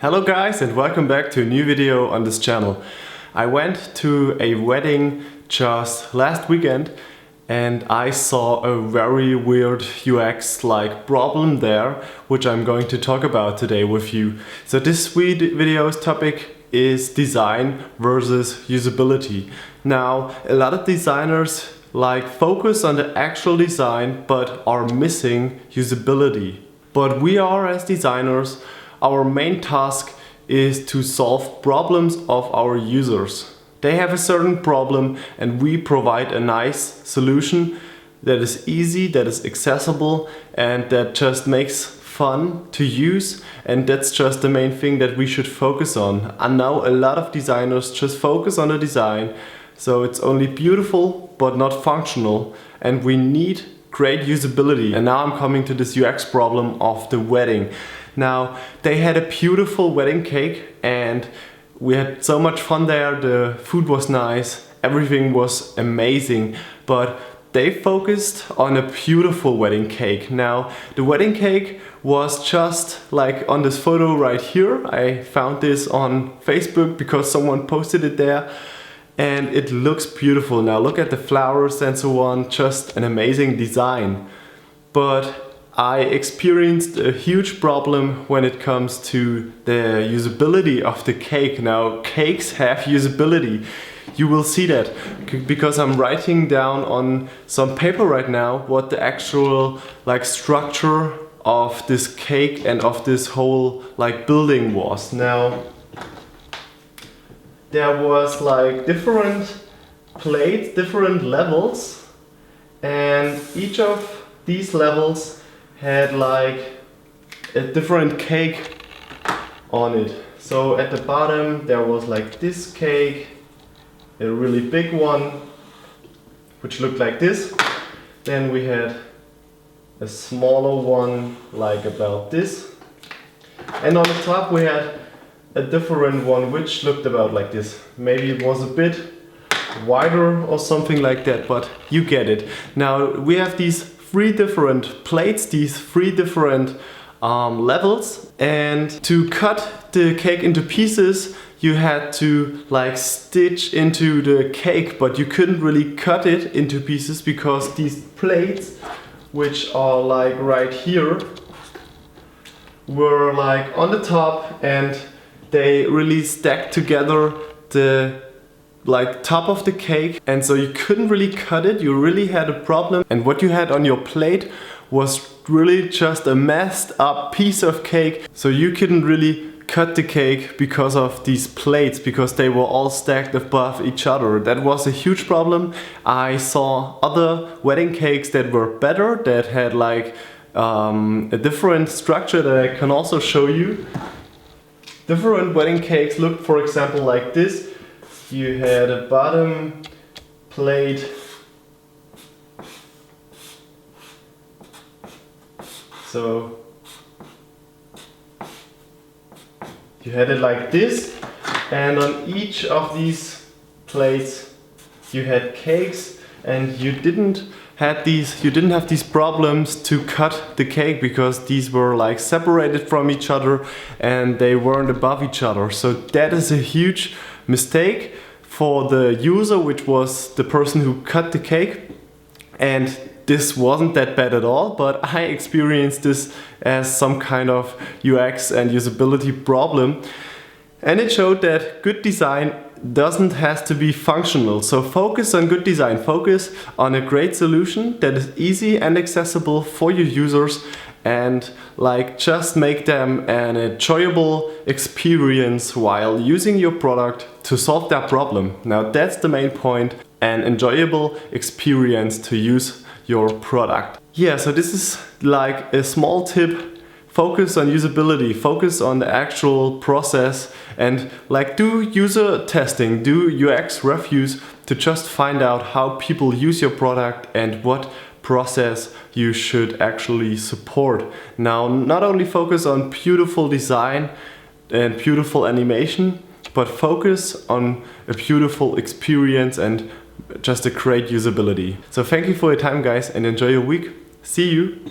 Hello guys, and welcome back to a new video on this channel. I went to a wedding just last weekend and I saw a very weird UX problem there, which I'm going to talk about today with you. So this video's topic is design versus usability. Now, a lot of designers focus on the actual design but are missing usability. But we are, as designers, our main task is to solve problems of our users. They have a certain problem and we provide a nice solution that is easy, that is accessible, and that just makes fun to use, and that's just the main thing that we should focus on. And now a lot of designers just focus on the design, so it's only beautiful but not functional, and we need great usability. And now I'm coming to this UX problem of the wedding. Now, they had a beautiful wedding cake and we had so much fun there. The food was nice, everything was amazing, but they focused on a beautiful wedding cake. Now, the wedding cake was just like on this photo right here. I found this on Facebook because someone posted it there. And it looks beautiful. Now look at the flowers and so on, just an amazing design. But I experienced a huge problem when it comes to the usability of the cake. Now, cakes have usability. You will see that because I'm writing down on some paper right now what the actual structure of this cake and of this whole building was. Now, there was different plates, different levels, and each of these levels had a different cake on it. So at the bottom there was this cake, a really big one, which looked like this. Then we had a smaller one about this. And on the top we had a different one which looked about like this. Maybe it was a bit wider or something like that, but you get it. Now we have these three different plates, these three different levels, and to cut the cake into pieces you had to stitch into the cake, but you couldn't really cut it into pieces because these plates, which are right here, were on the top and they really stacked together the top of the cake, and so you couldn't really cut it. You really had a problem, and what you had on your plate was really just a messed up piece of cake. So you couldn't really cut the cake because of these plates, because they were all stacked above each other. That was a huge problem. I saw other wedding cakes that were better, that had a different structure that I can also show you. Different wedding cakes looked, for example, like this. You had a bottom plate, so you had it like this, and on each of these plates you had cakes, and you didn't have these problems to cut the cake because these were separated from each other and they weren't above each other. So that is a huge mistake for the user, which was the person who cut the cake. And this wasn't that bad at all, but I experienced this as some kind of UX and usability problem. And it showed that good design doesn't have to be functional. So focus on good design, focus on a great solution that is easy and accessible for your users, and just make them an enjoyable experience while using your product to solve their problem. Now that's the main point, an enjoyable experience to use your product. Yeah, so this is a small tip. Focus on usability, focus on the actual process, and do user testing, do UX reviews to just find out how people use your product and what process you should actually support. Now, not only focus on beautiful design and beautiful animation, but focus on a beautiful experience and just a great usability. So thank you for your time, guys, and enjoy your week. See you!